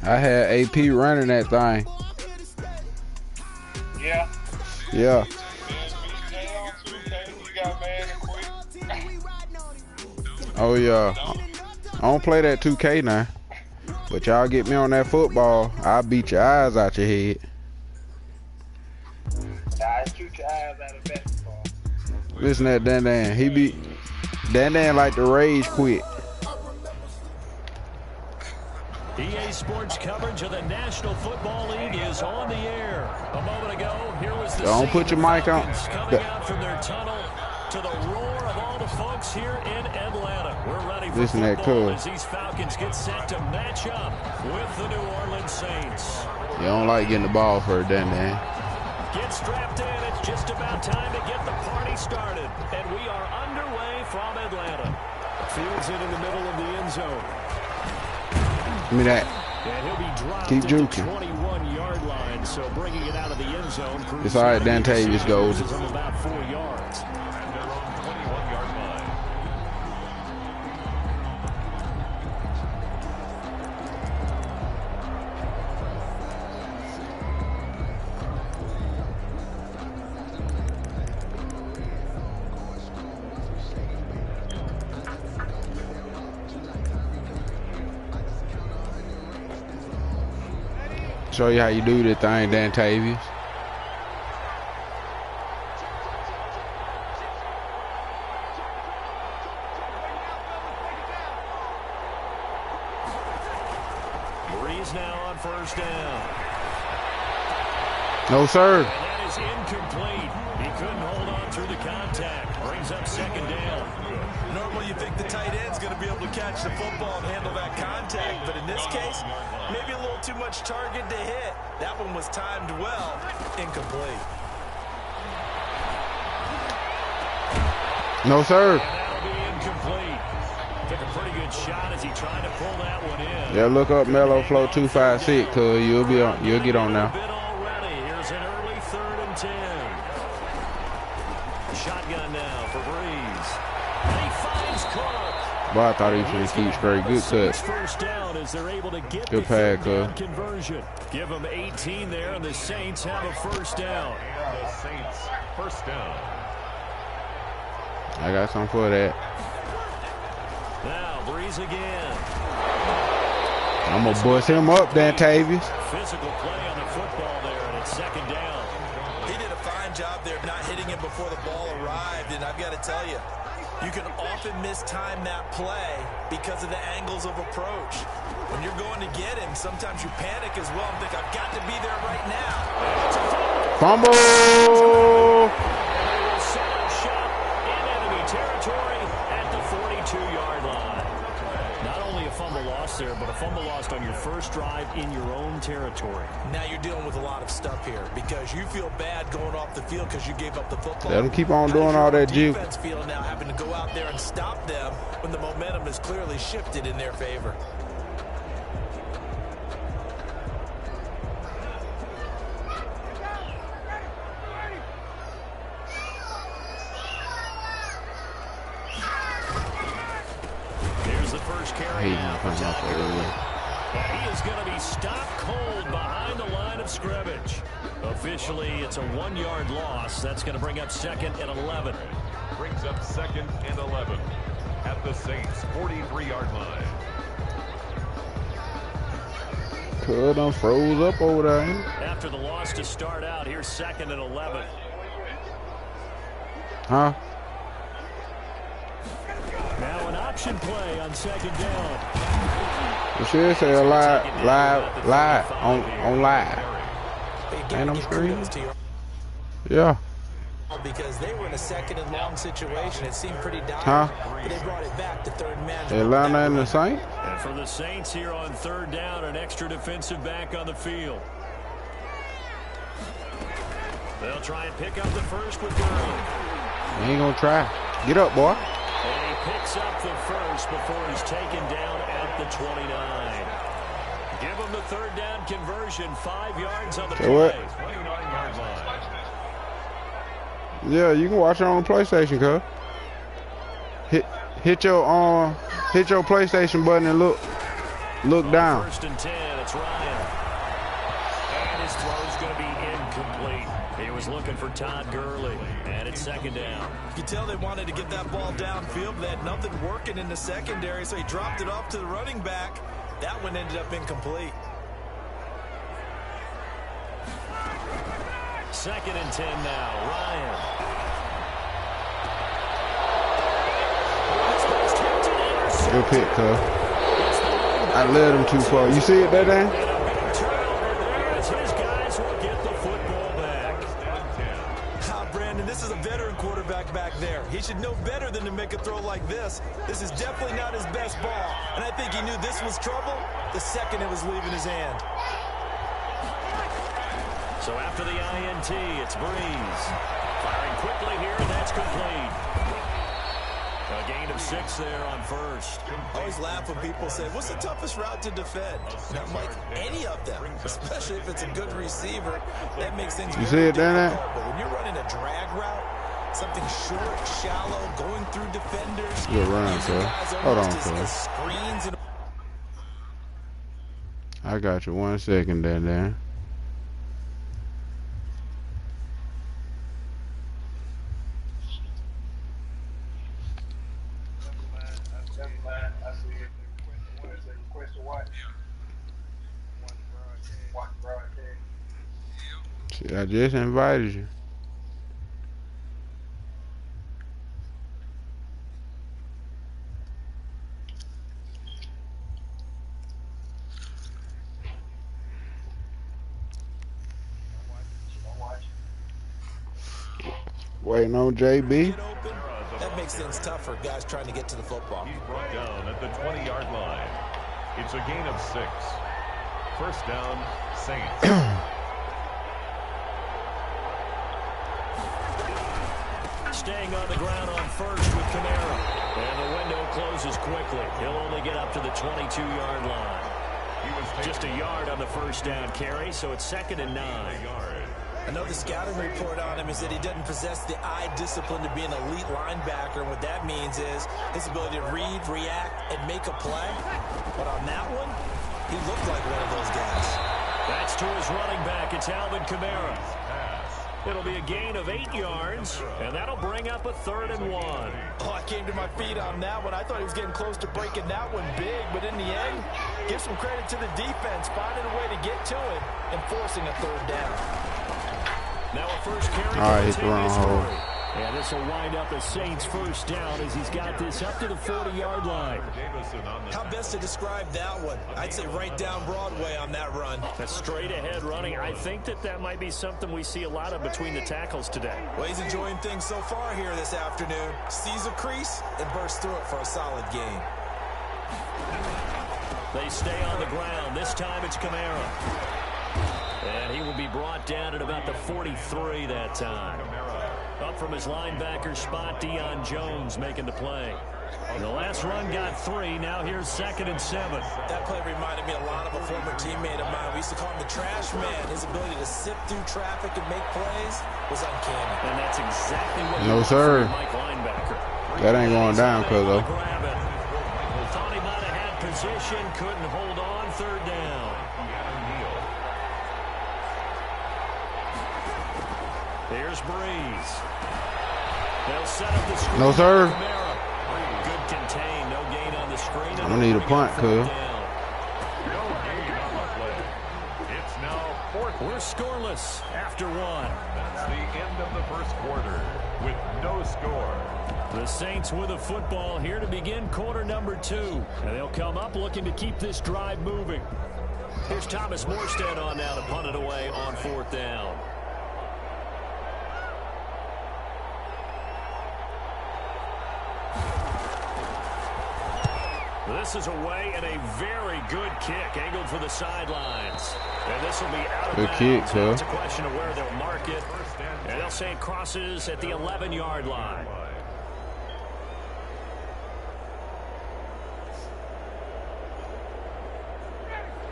I had AP running that thing. Yeah. Yeah. Oh yeah. I don't play that 2K now. But y'all get me on that football, I'll beat your eyes out your head. I shoot your eyes out of basketball. Listen to that Dan. He be Dan like the rage quit. EA Sports coverage of the National Football League is on the air. A moment ago, here was the Don't put your mic on. Coming out from their tunnel to the roar of all the folks here in Atlanta. We're ready for football as these Falcons get set to match up with the New Orleans Saints. You don't like getting the ball for Dan. Get strapped in. It's just about time to get the party started. And we are underway from Atlanta. Fields it in the middle of the end zone. Give me that. And he'll be dropped Keep at juking. the 21-yard line, so bringing it out of the end zone. It's all right, Dantavius goes. From about 4 yards. And they're on the 21-yard line. Show you how you do the thing, Dantavius. Breeze now on first down. No, sir. And that is incomplete. He couldn't hold on through the contact. Brings up second down. Normally you think the tight end's going to be able to catch the football and handle that contact, but in this case, maybe a little too much target to hit. That one was timed well. Incomplete. No, sir. And that'll be incomplete. Took a pretty good shot as he tried to pull that one in. Yeah, look up Mellow Flow 256, cause you'll get on now. Here's an early 3rd and 10. Shotgun now for Breeze. And he finds Cook. Boy, I thought he was going to keep straight. Good cut. First down as they're able to get Good the pass, down conversion. Give them 18 there, and the Saints have a first down. And the Saints first down. I got something for that. Now Breeze again. I'm going to bust him up, Dantavius. Physical play on the football there, and it's second down. He did a fine job there of not hitting him before the ball arrived, and I've got to tell you, you can often mistime that play because of the angles of approach. When you're going to get him, sometimes you panic as well and think, I've got to be there right now. Fumble! They will set up shop in enemy territory at the 42-yard line. Not only a fumble loss there, but a fumble lost on your first drive in your own territory. Now you're dealing with a lot of stuff here because you feel bad going off the field because you gave up the football. Let them keep on doing all that juke. Defense feel now having to go out there and stop them when the momentum is clearly shifted in their favor. Here's the first carry now for Tucker. He is going to be stopped cold behind the line of scrimmage. Officially, it's a 1-yard loss. That's going to bring up 2nd and 11. Brings up 2nd and 11 at the Saints 43-yard line. Could done froze up over there. After the loss to start out, here's 2nd and 11. Huh? Now an option play on 2nd down. You should say a live on live. And I'm screaming. Yeah. Because they were in a 2nd and long situation. It seemed pretty dire. Huh? But they brought it back to third man. Atlanta and the Saints? And for the Saints here on 3rd down, an extra defensive back on the field. They'll try and pick up the first with Durham. He ain't gonna try. Get up, boy. And he picks up the first before he's taken down at the 29. Give him the 3rd down conversion, 5 yards on the play. What? 29-yard line. Yeah, you can watch it on PlayStation, cuz. Hit your PlayStation button and look down. 1st and 10 it's Ryan. And his throw's going to be incomplete. He was looking for Todd Gurley, and it's second down. You can tell they wanted to get that ball downfield, but they had nothing working in the secondary, so he dropped it off to the running back. That one ended up incomplete. Second and 10 now. Ryan. Good pick, cuz. I led him too far. You see it there, Dan? His guys will get the football back. Brandon, this is a veteran quarterback back there. He should know better than to make a throw like this. This is definitely not his best ball. And I think he knew this was trouble the second it was leaving his hand. So after the INT, it's Breeze. Firing quickly here, and that's complete. A gain of 6 there on first. I always laugh when people say, what's the toughest route to defend? And I'm like, any of them, especially if it's a good receiver. That makes things you see it, Dan? But when you're running a drag route, something short, shallow, going through defenders. Good run, sir. Hold on, sir. Screens and I got you 1 second there, Dan. See, I just invited you. Waiting on JB. that makes things tough for guys trying to get to the football. He's brought down at the 20-yard line. It's a gain of 6. First down, Saints. Staying on the ground on first with Kamara. And the window closes quickly. He'll only get up to the 22-yard line. Just a yard on the first down carry, so it's 2nd and 9. I know the scouting report on him is that he doesn't possess the eye discipline to be an elite linebacker. And what that means is his ability to read, react, and make a play. But on that one, he looked like one of those guys. That's to his running back. It's Alvin Kamara. It'll be a gain of 8 yards, and that'll bring up a 3rd and 1. Oh, I came to my feet on that one. I thought he was getting close to breaking that one big, but in the end, give some credit to the defense, finding a way to get to it and forcing a 3rd down. Now a first carry. All right, hit the wrong hole. And this will wind up a Saints first down as he's got this up to the 40-yard line. How best to describe that one? I'd say right down Broadway on that run. That's straight ahead running. I think that might be something we see a lot of between the tackles today. Well, he's enjoying things so far here this afternoon. Sees a crease and bursts through it for a solid gain. They stay on the ground. This time it's Kamara. And he will be brought down at about the 43 that time. Up from his linebacker spot, Deion Jones making the play. The last run got 3. Now here's 2nd and 7. That play reminded me a lot of a former teammate of mine. We used to call him the trash man. His ability to sift through traffic and make plays was uncanny. And that's exactly what no, sir. Mike linebacker. That ain't going down, Cuzzo. Thought he might have had position, couldn't hold on. 3rd down. Here's Breeze. They'll set up the screen. No, sir. Good contain. No gain on the screen. I'm going to need a punt, cuz. It's now 4th. We're scoreless after 1. That's the end of the first quarter with no score. The Saints with a football here to begin quarter number 2. And they'll come up looking to keep this drive moving. Here's Thomas Morstead on now to punt it away on 4th down. This is away and a very good kick angled for the sidelines. And this will be out of bounds. Good kick, huh? It's a question of where they'll mark it. And they'll say it crosses at the 11-yard line.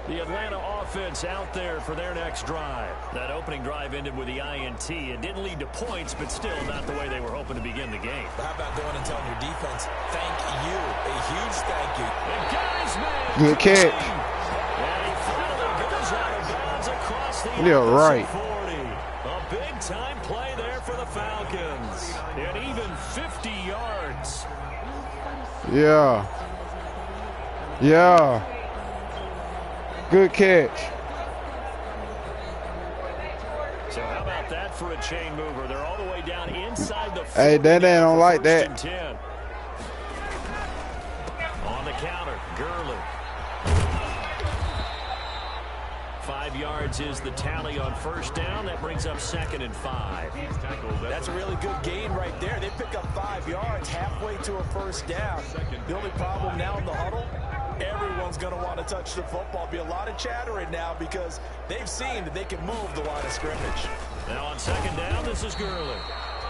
The Atlanta offense out there for their next drive. That opening drive ended with the INT. It didn't lead to points, but still not the way they were hoping to begin the game. But how about going and telling your defense, thank you, a huge thank you. And guys, man, good catch. And he finally Across the Yeah, right. 40. A big-time play there for the Falcons. And even 50 yards. Yeah. Yeah. Good catch. So how about that for a chain mover? They're all the way down inside the 40. Hey, that don't like that. 10. On the counter, Gurley. 5 yards is the tally on first down. That brings up 2nd and 5. That's a really good gain right there. They pick up 5 yards halfway to a first down. The only problem now in the huddle, everyone's going to want to touch the football. Be a lot of chattering now because they've seen that they can move the line of scrimmage. Now on 2nd down, this is Gurley.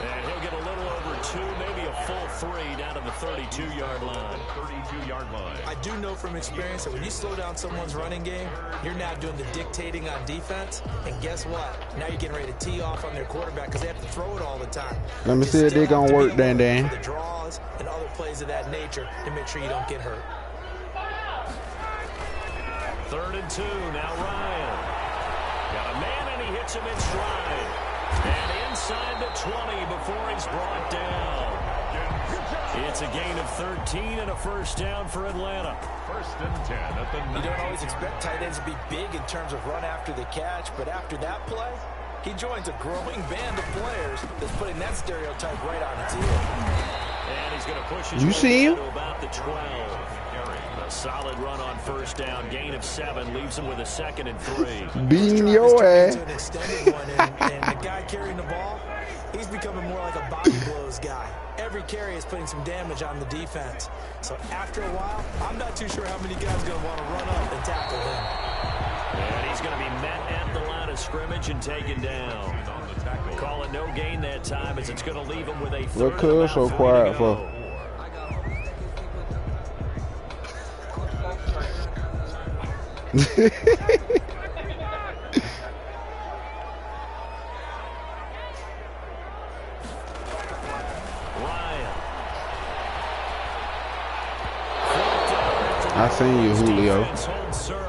And he'll get a little over 2, maybe a full 3 down to the 32-yard line. 32-yard line. I do know from experience that when you slow down someone's running game, you're now doing the dictating on defense. And guess what? Now you're getting ready to tee off on their quarterback because they have to throw it all the time. Let me see if they gonna work, Dan. For the draws and other plays of that nature to make sure you don't get hurt. 3rd and 2. Now Ryan. Got a man and he hits him in stride. And inside the 20 before he's brought down. It's a gain of 13 and a first down for Atlanta. 1st and 10 at the 9. You don't always expect tight ends to be big in terms of run after the catch, but after that play, he joins a growing band of players that's putting that stereotype right on its ear. And he's going to push his way to about the 12. A solid run on first down. Gain of 7 leaves him with a 2nd and 3. Beating your ass. An extended one, and the guy carrying the ball, he's becoming more like a body blows guy. Every carry is putting some damage on the defense. So after a while, I'm not too sure how many guys are going to want to run up and tackle him. And he's going to be met at the line of scrimmage and taken down. Call it no gain that time as it's going to leave him with a 3rd. What Cuz so quiet for? I seen you, Julio.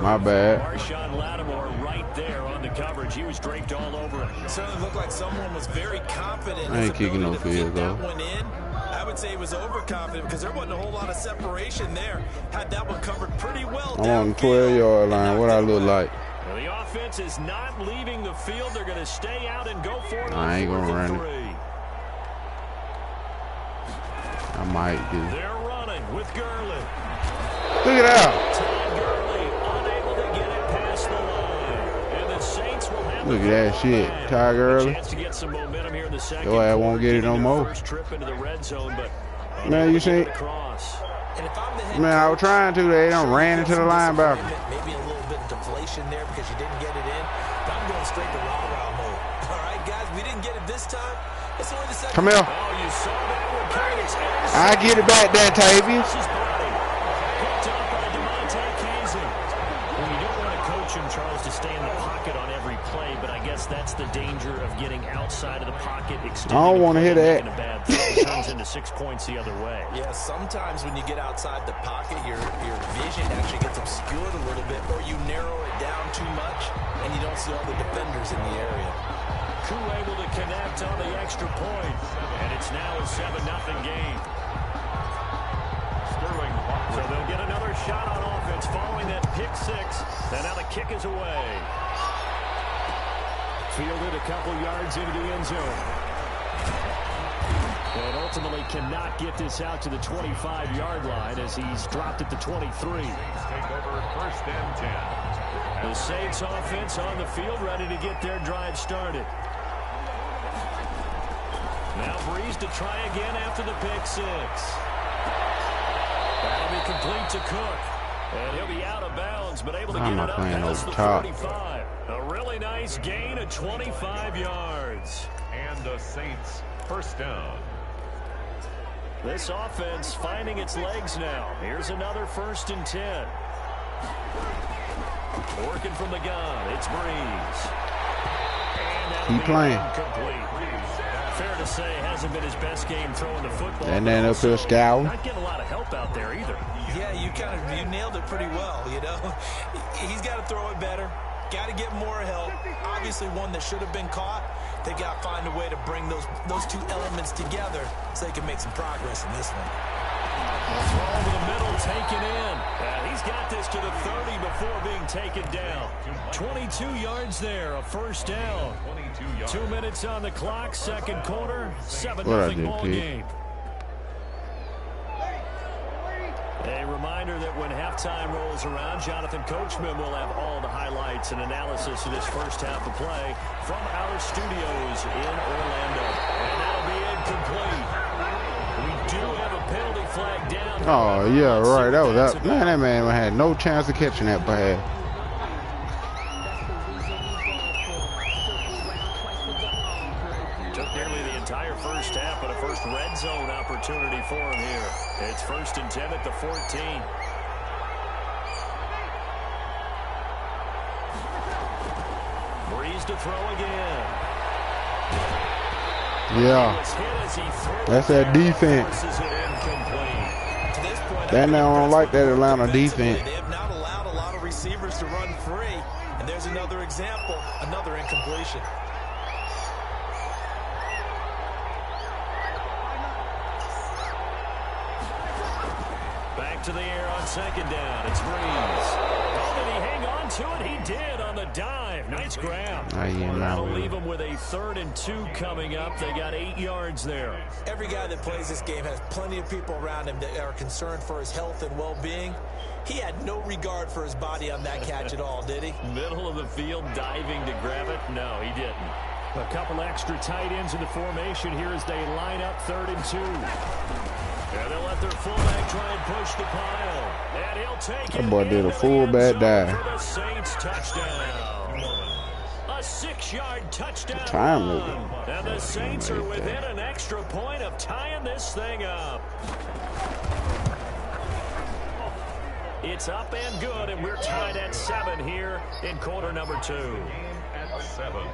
My bad. Marshawn Lattimore right there on the coverage. He was draped all over it. It certainly looked like someone was very confident. I ain't kicking no field goal. That one in. I would say he was overconfident because there wasn't a whole lot of separation there. Had that one covered pretty well. I'm on the 12-yard line. What I look like? Well, the offense is not leaving the field. They're going to stay out and go for it. I ain't gonna run it. I might do. They're running with Gurley. Look at that. Todd Gurley unable to get it past the line. And the Saints will have Look at that shit. Todd Gurley. chance to get some momentum here in the second. Your ass won't get it no more. First trip into the red zone, but Man, you see? Man, I was trying to. They done ran into the linebacker. Maybe a little bit of deflation there because you didn't get it in. But I'm going straight to rah-rah mode. All right, guys, we didn't get it this time. It's only the second. Come here. Oh, you saw that one coming. I get it back there, Tavius. Charles, to stay in the pocket on every play, but I guess that's the danger of getting outside of the pocket. I don't want to hear that. A bad throw turns into 6 points the other way. Yeah, sometimes when you get outside the pocket, your vision actually gets obscured a little bit, or you narrow it down too much, and you don't see all the defenders in the area. Koo able to connect on the extra point, and it's now a 7-0 game. So they'll get another shot on offense following that pick 6. And now the kick is away. Fielded a couple yards into the end zone. And ultimately cannot get this out to the 25-yard line as he's dropped at the 23. Take over 1st and 10. The Saints offense on the field ready to get their drive started. Now Breeze to try again after the pick 6. That'll be complete to Cook. And he'll be out of bounds, but able to get it up past the 45. A really nice gain of 25 yards. And the Saints 1st down. This offense finding its legs now. Here's another 1st and 10. Working from the gun. It's Breeze. Keep playing. Complete. Fair to say, hasn't been his best game throwing the football. And then up here scouting. Not getting a lot of help out there either. Yeah, you nailed it pretty well, you know. He's got to throw it better. Got to get more help. Obviously one that should have been caught. They got to find a way to bring those two elements together so they can make some progress in this one. Throw over the middle, taken in. He's got this to the 30 before being taken down. 22 yards there, a first down. 2 minutes on the clock, second quarter, 7-0 ball game. A reminder that when halftime rolls around, Jonathan Coachman will have all the highlights and analysis of this first half of play from our studios in Orlando. And that'll be incomplete. We do have a penalty flag down. Oh, yeah, right. That was up. Man, that man had no chance of catching that pass. Took nearly the entire first half, but a first red zone opportunity for him here. It's 1st and 10 at the 14. Breeze to throw again. Yeah, that's that defense. That now I don't like that Atlanta defense. They have not allowed a lot of receivers to run free. And there's another example, another incompletion. Back to the air on second down. It's Breeze. Oh, did he hang on to it? He did on the dive. Nice grab. That'll leave him with a 3rd and 2 coming up. They got 8 yards there. Every guy that plays this game has plenty of people around him that are concerned for his health and well-being. He had no regard for his body on that catch at all, did he? Middle of the field, diving to grab it? No, he didn't. A couple extra tight ends in the formation here as they line up 3rd and 2. And they'll let their fullback try and push the pile. And he'll take it. That boy did a fullback dive. For the Saints touchdown. A 6-yard touchdown. Timely. And the Saints are within an extra point of tying this thing up. It's up and good, and we're tied at 7 here in quarter number 2. At 7.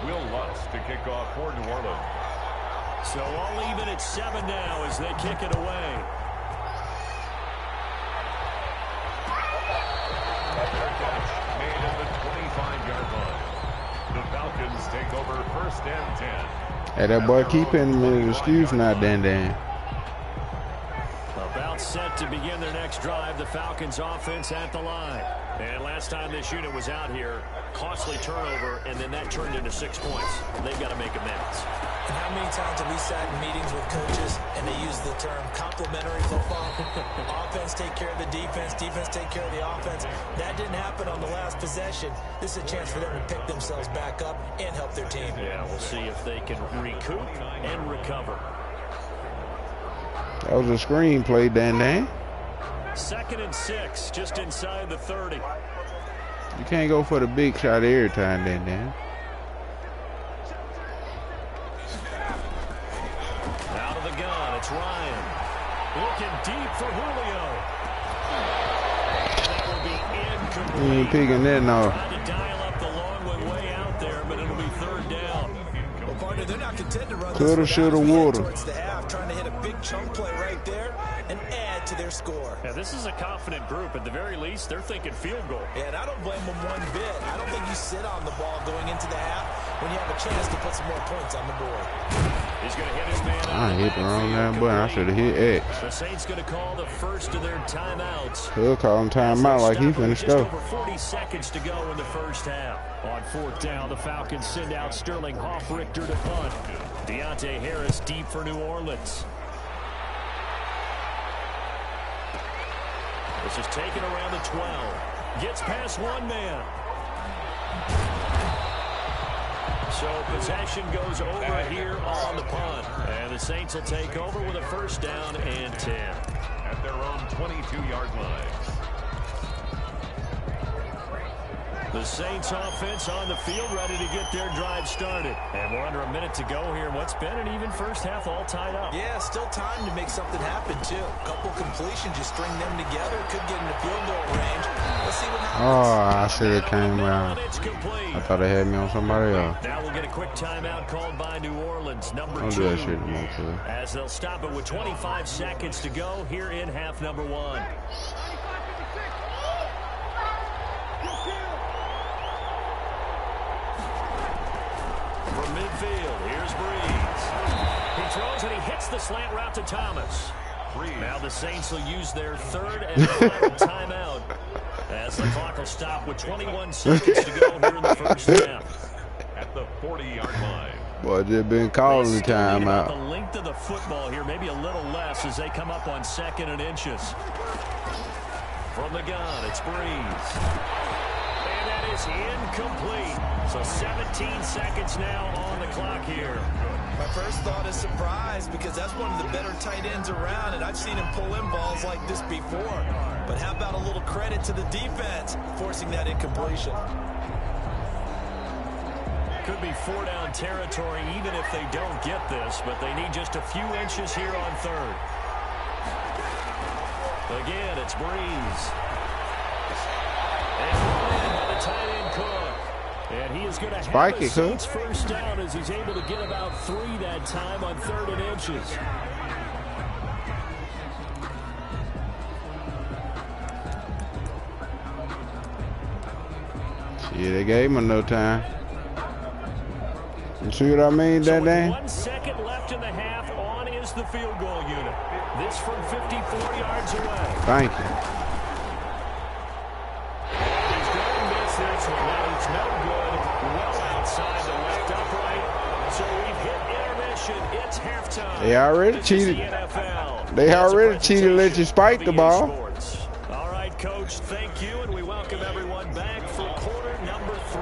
Will Lutz to kick off for New Orleans. So all even at 7 now as they kick it away. Their catch made at the 25-yard line. The Falcons take over 1st and 10. Hey, that boy keep him in his excuse now, Dan. About set to begin their next drive, the Falcons offense at the line. And last time this unit was out here, costly turnover, and then that turned into 6 points. They've got to make amends. And how many times have we sat in meetings with coaches and they use the term complementary football? Offense take care of the defense, defense take care of the offense. That didn't happen on the last possession. This is a chance for them to pick themselves back up and help their team. Yeah, we'll see if they can recoup and recover. That was a screen play, Dan. 2nd and 6, just inside the 30. You can't go for the big shot every time, Dan. Out of the gun, it's Ryan. Looking deep for Julio. That will be incomplete. You ain't picking that now. Tried to dial up the long one way out there, but it'll be 3rd down. Well, partner, they're not content to run Coulda, shoulda, woulda. towards the half, trying to hit a big chunk play right there and add to their score. Yeah, this is a confident group. At the very least, they're thinking field goal. Yeah, and I don't blame them one bit. I don't think you sit on the ball going into the half when you have a chance to put some more points on the board. He's going to hit his man. I hit the wrong damn button. I should have hit X. The Saints going to call the first of their timeouts. He'll call him timeout like he finished Just go. over 40 seconds to go in the first half. On 4th down, the Falcons send out Sterling Hoffrichter to punt. Deontay Harris deep for New Orleans. This is taken around the 12. Gets past one man. So possession goes over here on the punt. And the Saints will take over with a 1st down and 10. At their own 22-yard line. The Saints offense on the field ready to get their drive started. And we're under a minute to go here in what's been an even first half, all tied up. Yeah, still time to make something happen, too. A couple completions, you string them together, could get into field goal range. Let's see what happens. Oh, I should have came around. I thought they had me on somebody else. Now we'll get a quick timeout called by New Orleans, number Don't 2. do that shit no more, too. As they'll stop it with 25 seconds to go here in half number 1. the slant route to Thomas. Now the Saints will use their third and final timeout as the clock will stop with 21 seconds to go here in the first half. At the 40-yard line. Boy, just been calling the timeout. The length of the football here, maybe a little less as they come up on 2nd and inches. From the gun, it's Breeze. And that is incomplete. So 17 seconds now on the clock here. My first thought is surprise because that's one of the better tight ends around, and I've seen him pull in balls like this before. But how about a little credit to the defense forcing that incompletion? Could be 4-down territory even if they don't get this, but they need just a few inches here on 3rd. Again, it's Breeze. And by the tight end Cook. And he is going to have a Saints first down as he's able to get about 3 that time on 3rd and inches. Yeah, they gave him no time. You see what I mean, so Dan? 1 second left in the half. On is the field goal unit. This from 54 yards away. Thank you. He's going to miss this one. Now it's no good. Well outside the left upright. So we've hit intermission. It's halftime. They already cheated. They already cheated. Let you spike the ball. All right, Coach. Thank you, and we welcome everyone back for quarter number 3.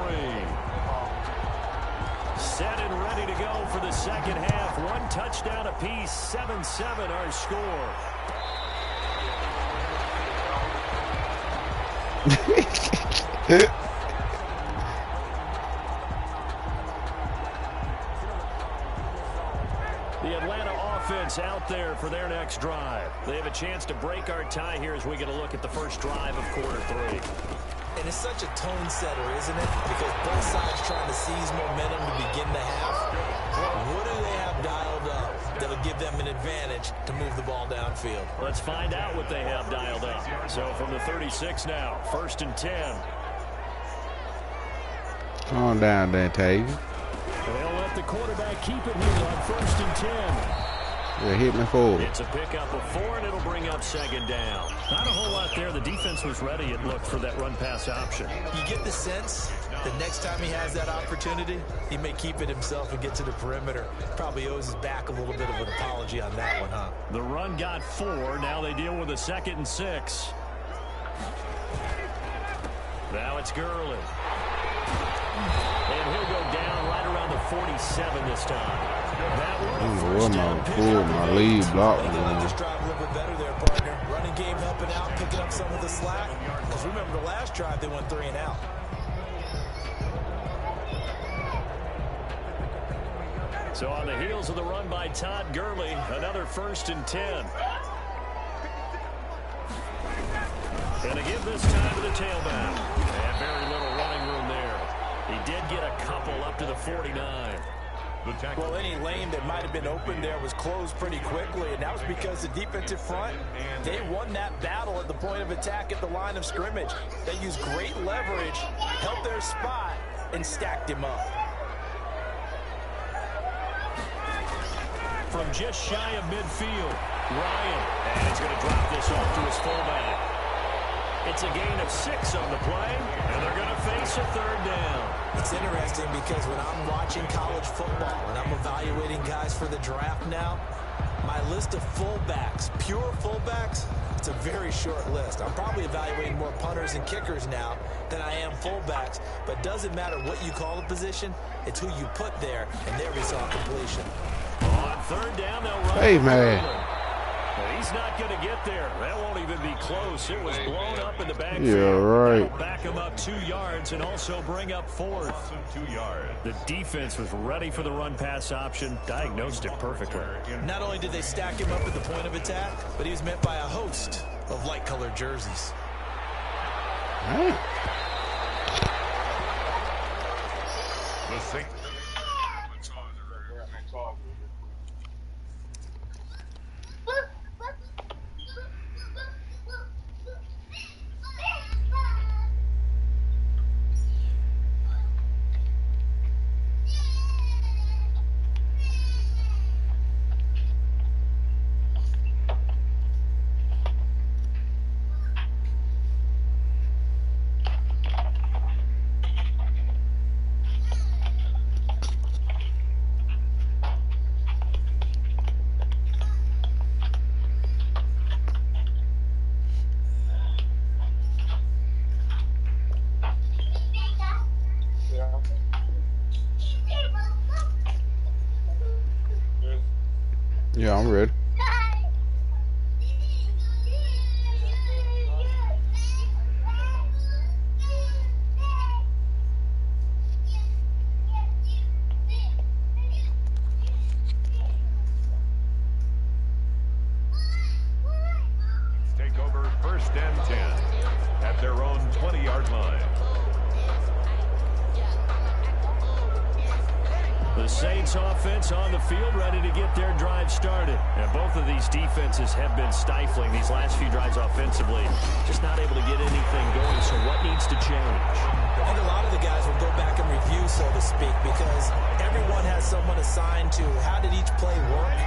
Set and ready to go for the second half. 1 touchdown apiece. 7-7 our score. The Atlanta offense out there for their next drive. They have a chance to break our tie here as we get a look at the first drive of quarter 3. And it's such a tone setter, isn't it? Because both sides trying to seize momentum to begin the half. What do they have dialed up that'll give them an advantage to move the ball downfield? Let's find out what they have dialed up. So from the 36 now, 1st and 10. Calm down, Dante. They'll let the quarterback keep it here on 1st and 10. Yeah, hit me forward. It's a pickup of 4, and it'll bring up 2nd down. Not a whole lot there. The defense was ready, it looked, for that run-pass option. You get the sense the next time he has that opportunity, he may keep it himself and get to the perimeter. Probably owes his back a little bit of an apology on that one, huh? The run got 4. Now they deal with a 2nd and 6. Now it's Gurley. And he'll go down right around the 47 this time. That one, my lead block. Just drive a little bit better there, partner. Running game helping out, picking up some of the slack. Because remember the last drive, they went 3 and out. So on the heels of the run by Todd Gurley, another 1st and 10. And to give this time to the tailback. And very little running room there. He did get a couple up to the 49. Well, any lane that might have been open there was closed pretty quickly, and that was because the defensive front, they won that battle at the point of attack at the line of scrimmage. They used great leverage, held their spot, and stacked him up. From just shy of midfield, Ryan. And he's going to drop this off to his fullback. It's a gain of 6 on the play, and they're going to face a 3rd down. It's interesting because when I'm watching college football and I'm evaluating guys for the draft now, my list of fullbacks, pure fullbacks, it's a very short list. I'm probably evaluating more punters and kickers now than I am fullbacks, but it doesn't matter what you call the position, it's who you put there, and there we saw completion. On 3rd down, they'll run. Hey, man. He's not going to get there. That won't even be close. It was blown up in the backfield. Yeah, right. That'll back him up 2 yards and also bring up 4th. 2 yards. The defense was ready for the run-pass option, diagnosed it perfectly. Not only did they stack him up at the point of attack, but he was met by a host of light-colored jerseys. Right. The Saints. Yeah, I'm ready. Take over 1st and 10 at their own 20-yard line. The Saints offense on the field, ready to get their drive started. And both of these defenses have been stifling these last few drives offensively. Just not able to get anything going, so what needs to change? I think a lot of the guys will go back and review, so to speak, because everyone has someone assigned to how did each play work.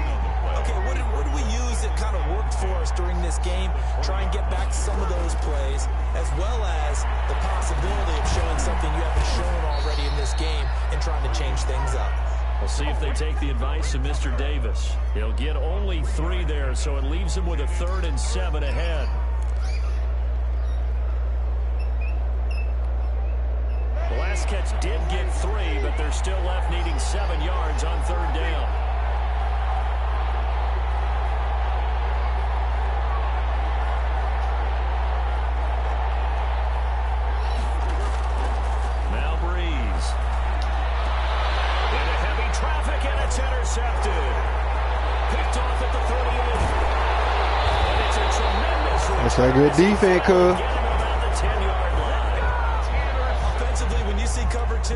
Okay, what did we use that kind of worked for us during this game? Try and get back to some of those plays, as well as the possibility of showing something you haven't shown already in this game and trying to change things up. We'll see if they take the advice of Mr. Davis. He'll get only 3 there, so it leaves him with a 3rd and 7 ahead. The last catch did get 3, but they're still left needing 7 yards on 3rd down. Intercepted. Picked off at the 38. And it's a tremendous return. That's a good defense, cuz. About the 10-yard line. Offensively, when you see cover 2,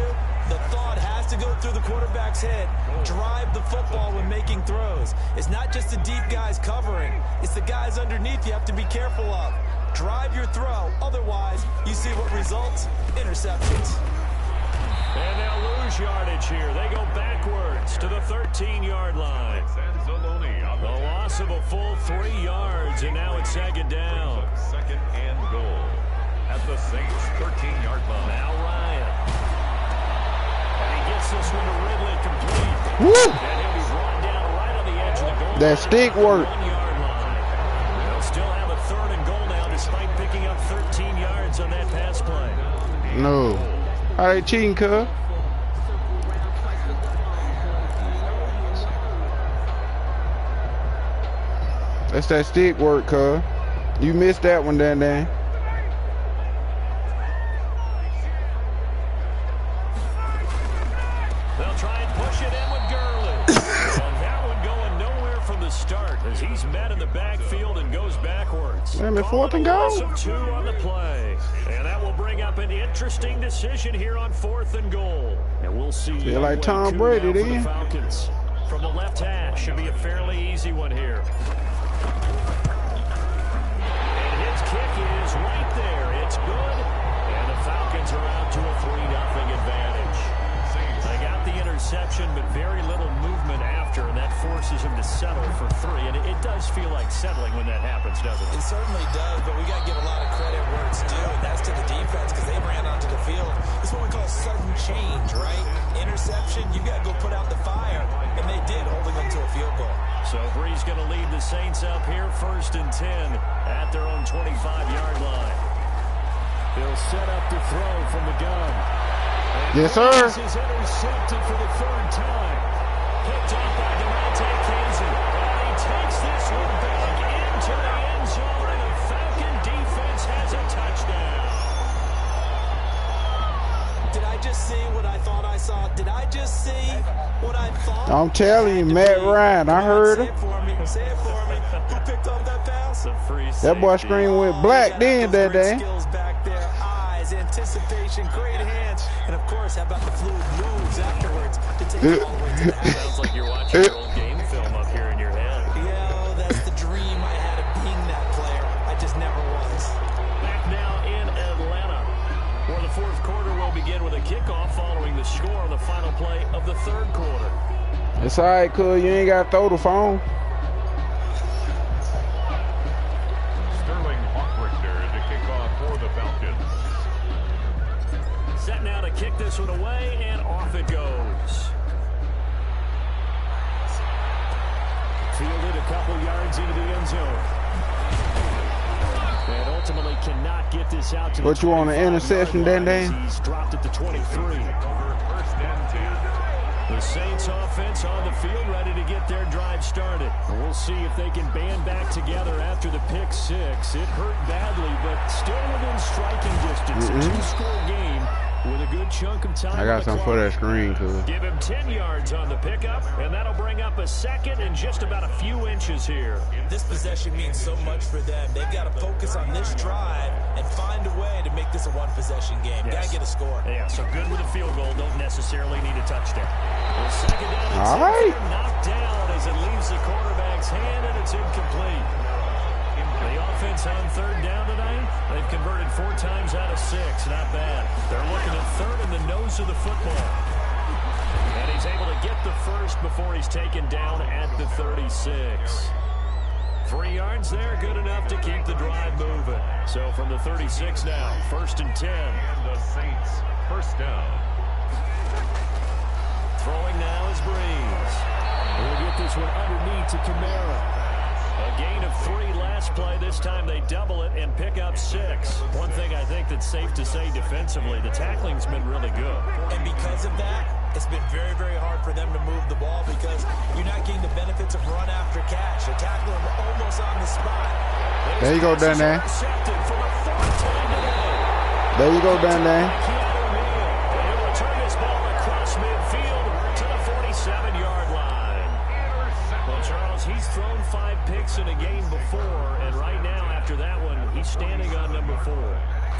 the thought has to go through the quarterback's head. Drive the football when making throws. It's not just the deep guys covering. It's the guys underneath you have to be careful of. Drive your throw. Otherwise, you see what results? Interceptions. And they'll lose yardage here. They go backwards to the 13-yard line. The loss of a full 3 yards, and now it's 2nd down. 2nd and goal at the Saints' 13-yard line. Now Ryan. And he gets this one to Ridley complete. Woo! And he'll be brought down right on the edge of the goal. That stick work. 1-yard line. They'll still have a 3rd and goal now, despite picking up 13 yards on that pass play. No. How they cheating, cuz? That's that stick work, cuz. You missed that one, Dan. They'll try and push it in with Gurley. And that one going nowhere from the start as he's met in the backfield and goes backwards. Damn it, 4th and goal. Of 2 on the play. And that will bring up an interesting decision here on 4th and goal. And we'll see. Feel like Tom Brady, the then. Falcons. From the left hash, should be a fairly easy one here. And his kick is right there. It's good. And the Falcons are out to a 3-0 advantage. They got the interception, but very little movement after, and that forces him to settle for 3. And it does feel like settling when that happens, doesn't it? It certainly does, but we got to give a lot of credit where it's due, and that's to the defense because they ran onto the field. It's what we call sudden change, right? Interception, you got to go put out the fire, and they did, holding them to a field goal. So Bree's going to lead the Saints up here, 1st and 10 at their own 25-yard line. He'll set up to throw from the gun. And yes, sir. Breeze is intercepted for the 3rd time. Picked off by Devontae Casey. And he takes this one back into the end zone, and the Falcon defense has a touchdown. Did I just see what I thought I saw? Did I just see what I thought? I'm telling you, Matt Ryan, I heard him. Say it for me. Say it for me. Who picked up that pass? That boy screen went black then that day. Skills back there, eyes, anticipation, great hands, and of course, how about the fluid moves afterwards to take it all the way to the house? Sounds like you're watching your old game film up here in your head. Yeah, that's the dream I had of being that player. I just never was. Back now in Atlanta, where the 4th quarter will begin with a kickoff following the score on the final play of the 3rd quarter. It's all right, cuz. You ain't got to throw the phone. To kick off for the Falcons. Set now to kick this one away, and off it goes. Fielded a couple yards into the end zone. And ultimately cannot get this out to the 25-yard line. What you want, an interception, Dan? He's dropped it to 23. Over 1st and 10. The Saints offense on the field, ready to get their drive started. We'll see if they can band back together after the pick six. It hurt badly, but still within striking distance. A two-score game with a good chunk of time. I got something for that screen, too. Give him 10 yards on the pickup, and that'll bring up a second and just about a few inches here. This possession means so much for them. They've got to focus on this drive and find a way to make this a one-possession game. Yes. Got to get a score. Yeah, so good with a field goal. Don't necessarily need a touchdown. Well, second down and all right. knocked down as it leaves the quarterback's hand, and it's incomplete. The offense on third down tonight, they've converted 4 times out of 6. Not bad. They're looking at third in the nose of the football. And he's able to get the first before he's taken down at the 36. 3 yards there, good enough to keep the drive moving. So from the 36 now, 1st and 10. And the Saints, first down. Throwing now is Breeze. We'll get this one underneath to Kamara. A gain of 3 last play. This time they double it and pick up 6. One thing I think that's safe to say defensively, the tackling's been really good. And because of that, it's been very, very hard for them to move the ball because you're not getting the benefits of run after catch. They're tackling them almost on the spot. There you go, Dan. There you go, Dan. He'll return this ball across midfield to the 47-yard line. Well, Charles, he's thrown 5 picks in a game before, and right now, after that one, he's standing on number 4.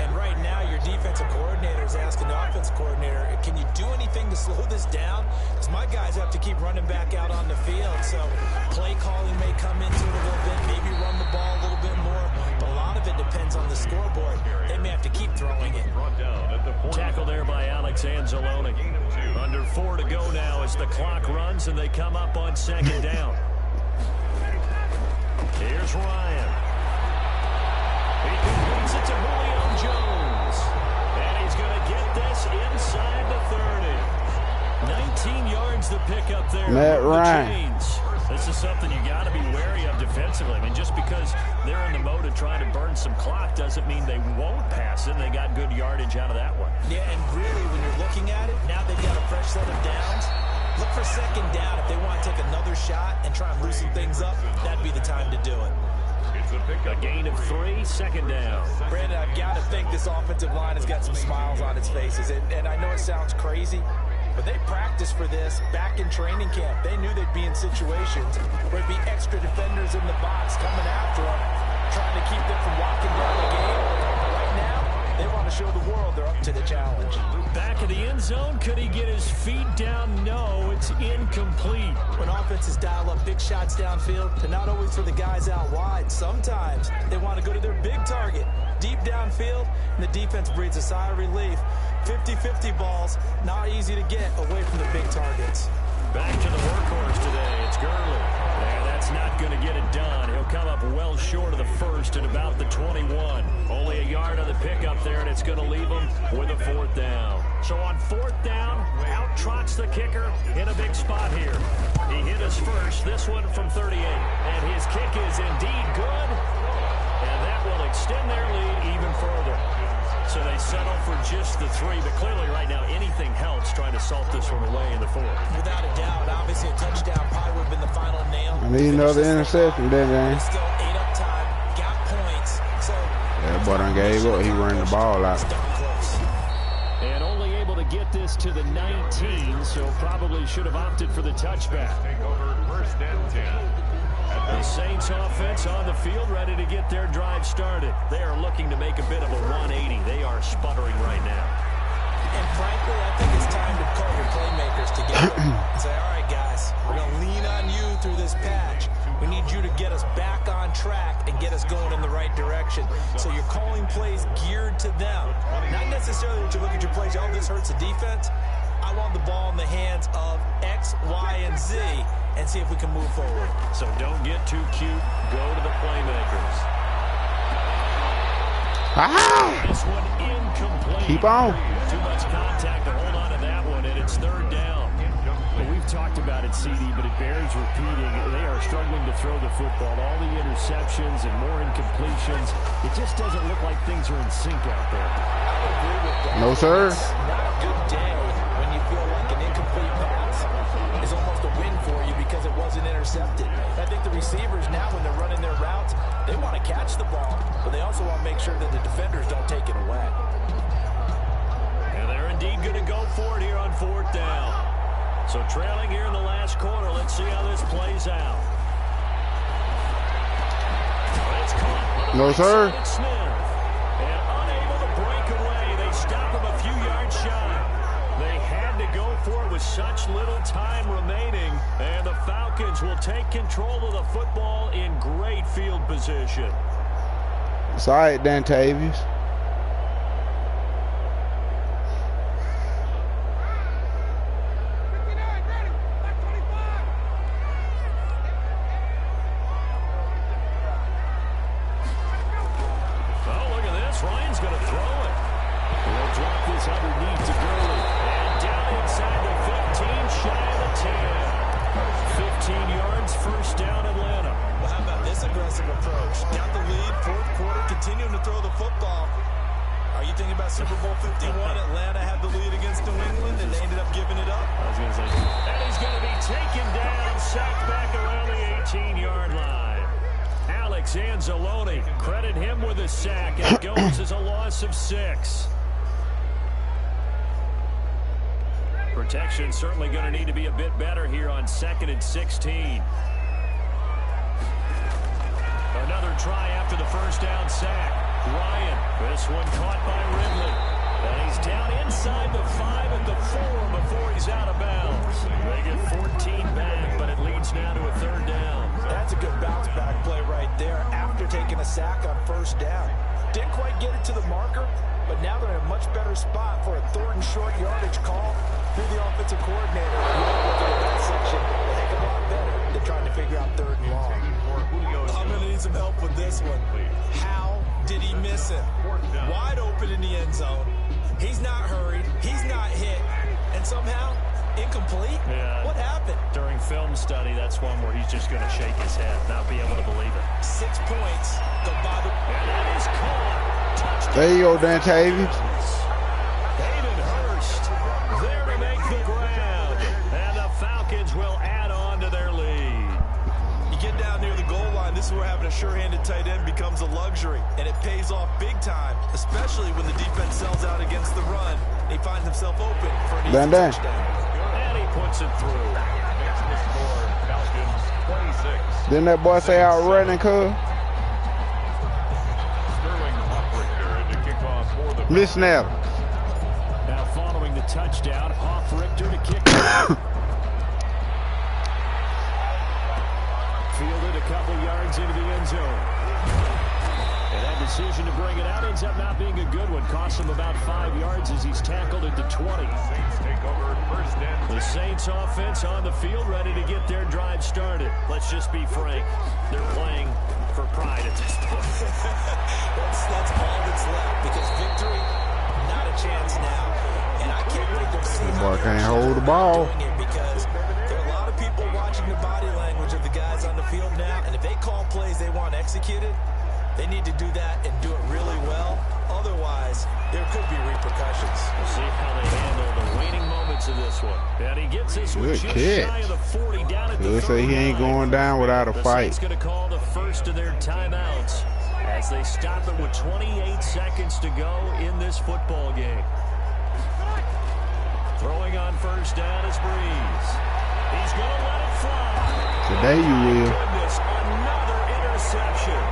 And right now, your defensive coordinator is asking the offensive coordinator, can you do anything to slow this down? Because my guys have to keep running back out on the field. So play calling may come into it a little bit, maybe run the ball a little bit more. But a lot of it depends on the scoreboard. They may have to keep throwing it. Tackle there by Alex Anzalone. Under 4 to go now as the clock runs and they come up on 2nd down. Here's Ryan. He completes it to Julio Jones. And he's going to get this inside the 30. 19 yards to pick up there. Matt Ryan. This is something you got to be wary of defensively. I mean, just because they're in the mode of trying to burn some clock doesn't mean they won't pass it. They got good yardage out of that one. Yeah, and really, when you're looking at it, now they've got a fresh set of downs. Look for 2nd down. If they want to take another shot and try and loosen things up, that'd be the time to do it. A gain of 3, 2nd down. Brandon, I've got to think this offensive line has got some smiles on its faces. And I know it sounds crazy, but they practiced for this back in training camp. They knew they'd be in situations where there'd be extra defenders in the box coming after them, trying to keep them from walking down the game. Right now, they want to show the world they're up to the challenge. Back of the end zone, could he get his feet down? No, it's incomplete. When offenses dial up big shots downfield, they're not always for the guys out wide. Sometimes they want to go to their big target, deep downfield, and the defense breathes a sigh of relief. 50-50 balls, not easy to get away from the big targets. Back to the workhorse today. It's Gurley. And that's not going to get it done. He'll come up well short of the first at about the 21. Only a yard on the pickup there, and it's going to leave him with a 4th down. So on 4th down, out trots the kicker in a big spot here. He hit us first, this one from 38. And his kick is indeed good. And that will extend their lead even further. So they settle for just the 3, but clearly right now anything helps trying to salt this one away in the 4th. Without a doubt, obviously a touchdown probably would have been the final nail. I need another interception, then, man. Still 8 up time, got points. So that boy done gave up. He ran the ball out. And only able to get this to the 19, so probably should have opted for the touchback. Take over 1st and 10. The Saints offense on the field, ready to get their drive started. They are looking to make a bit of a 180. They are sputtering right now. And frankly, I think it's time to call your playmakers together and say, all right, guys, we're going to lean on you through this patch. We need you to get us back on track and get us going in the right direction. So you're calling plays geared to them. Not necessarily that you look at your plays, oh, this hurts the defense. I want the ball in the hands of X, Y, and Z and see if we can move forward. So don't get too cute. Go to the playmakers. Ah! This one incomplete. Keep on. Too much contact to hold on to that one, and it's 3rd down. Well, we've talked about it, CD, but it bears repeating. They are struggling to throw the football. All the interceptions and more incompletions. It just doesn't look like things are in sync out there. I agree with that. No, sir. It's not a good day when you feel like an incomplete pass intercepted. I think the receivers now, when they're running their routes, they want to catch the ball, but they also want to make sure that the defenders don't take it away. And they're indeed going to go for it here on 4th down. So trailing here in the last quarter. Let's see how this plays out. It's caught. No, sir. Smith. And unable to break away. They stop him a few yards shy. They had to go for it with such little time remaining. And the Falcons will take control of the football in great field position. It's all right, Dantavius. Ryan's going to throw it. They'll drop this underneath to Gurley. And down inside the 15, shy of the 10. 15 yards, first down, Atlanta. Well, how about this aggressive approach? Got the lead, 4th quarter, continuing to throw the football. Are you thinking about Super Bowl 51? Atlanta had the lead against New England, and they ended up giving it up. I was going to say, and he's going to be taken down, sacked back around the 18-yard line. Alex Anzalone, credit him with a sack, and it goes as a loss of 6. Protection certainly going to need to be a bit better here on 2nd and 16. Another try after the first down sack. Ryan, this one caught by Ridley. And he's down inside the 5 at the 4 before he's out of bounds. They get 14 back, but it leads now to a 3rd down. That's a good bounce back play right there after taking a sack on 1st down. Didn't quite get it to the marker, but now they're in a much better spot for a 3rd and short yardage call through the offensive coordinator. You know, looking at that section, a heck of a lot better than trying to figure out 3rd and long. I'm going to need some help with this one. How did he miss him? Wide open in the end zone. He's not hurried. He's not hit. And somehow, incomplete? Yeah. What happened? During film study, that's one where he's just going to shake his head, not be able to believe it. 6 points. Go by the... And that is caught. Touchdown. There you go, Dantavius. Hayden Hurst there to make the grab. And the Falcons will add on to their lead. You get down near the goal line, this is where having a sure-handed tight end becomes a luxury, and it pays off big time, especially when the defense sells out against the run. And he finds himself open for an easy touchdown. And he puts it through. Makes the score, Falcons 26. Didn't that boy say out running, cuz? Sterling Hoffrichter to kick off for the Miss Snap. Now following the touchdown, Hoffrichter to kick off. Fielded a couple yards into the end zone. And that decision to bring it out ends up not being a good one. Costs him about 5 yards as he's tackled at the 20. Saints take over 1st and 10. The Saints offense on the field ready to get their drive started. Let's just be frank. They're playing for pride at this point. that's all that's left, because victory, not a chance now. And I can't wait to see how boy can't hold the ball. doing it, because there are a lot of people watching the body language of the guys on the field now, and if they call plays they want executed, they need to do that and do it really well. Otherwise, there could be repercussions. We'll see how they handle the waning moments of this one. And he gets this one Good just catch. shy of the 40 down at the He'll say he ain't 39. going down without a The fight. Saints going to call the first of their timeouts as they stop it with 28 seconds to go in this football game. Throwing on 1st down is Breeze. He's going to let it fly. Today you will. Goodness, another interception.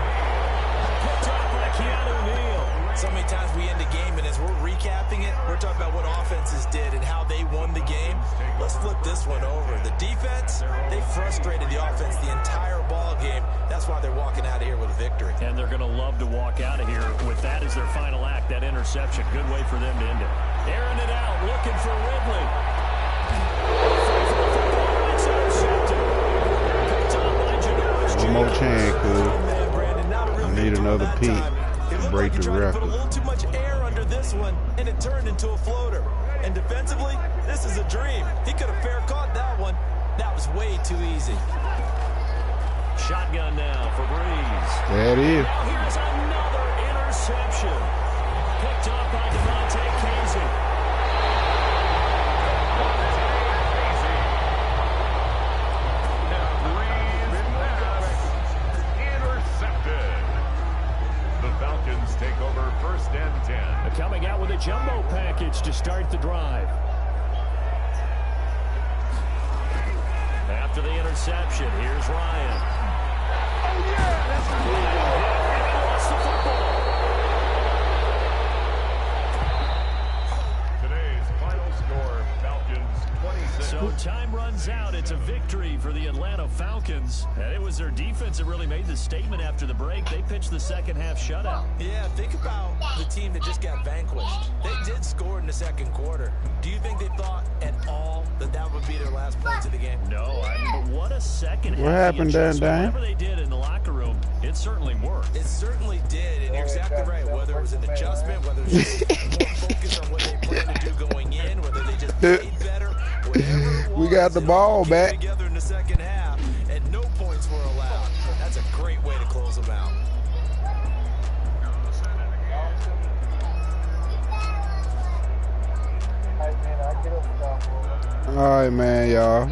Picked up by Keanu Neal. So many times we end the game, and as we're recapping it, we're talking about what offenses did and how they won the game. Let's flip this one over. The defense, they frustrated the offense the entire ball game. That's why they're walking out of here with a victory. And they're going to love to walk out of here with that as their final act, that interception. Good way for them to end it. Airing it out, looking for Ridley. It's intercepted. Picked up by Janoris One more chance, Oh, cuz. man, Brandon, not a real I need good another that peak time. It to looked break like he the tried to put a record. little too much air under this one, and it turned into a floater. And defensively, this is a dream. He could have fair caught that one. That was way too easy. Shotgun now for Breeze. There it is. Now here's another interception. Picked up by Devontae Casey. Now 3 package to start the drive. After the interception, here's Ryan. Oh, yeah, that's Ryan lost the football. Today's final score, Falcons 26. So time runs out. It's a victory for the Atlanta Falcons. And it was their defense that really made the statement after the break. They pitched the second half shutout. Yeah, think about the team that just got vanquished. They did score in the second quarter. Do you think they thought at all that that would be their last points of the game? No, but what a second half. What happened there, Dan? Whatever they did in the locker room, it certainly worked. It certainly did, and you're exactly right. Whether it was an adjustment, whether it was just more focus on what they planned to do going in, whether they just played better, whatever it was, We got the ball back. Together in the second half, and no points were allowed. That's a great way to close them out. All right, man, y'all.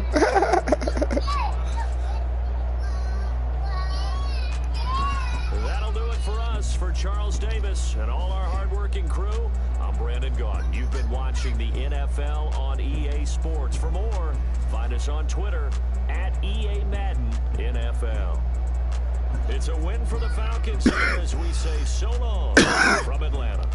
That'll do it for us. For Charles Davis and all our hardworking crew, I'm Brandon Gaudin. You've been watching the NFL on EA Sports. For more, find us on Twitter at EA Madden NFL. It's a win for the Falcons here as we say so long from Atlanta.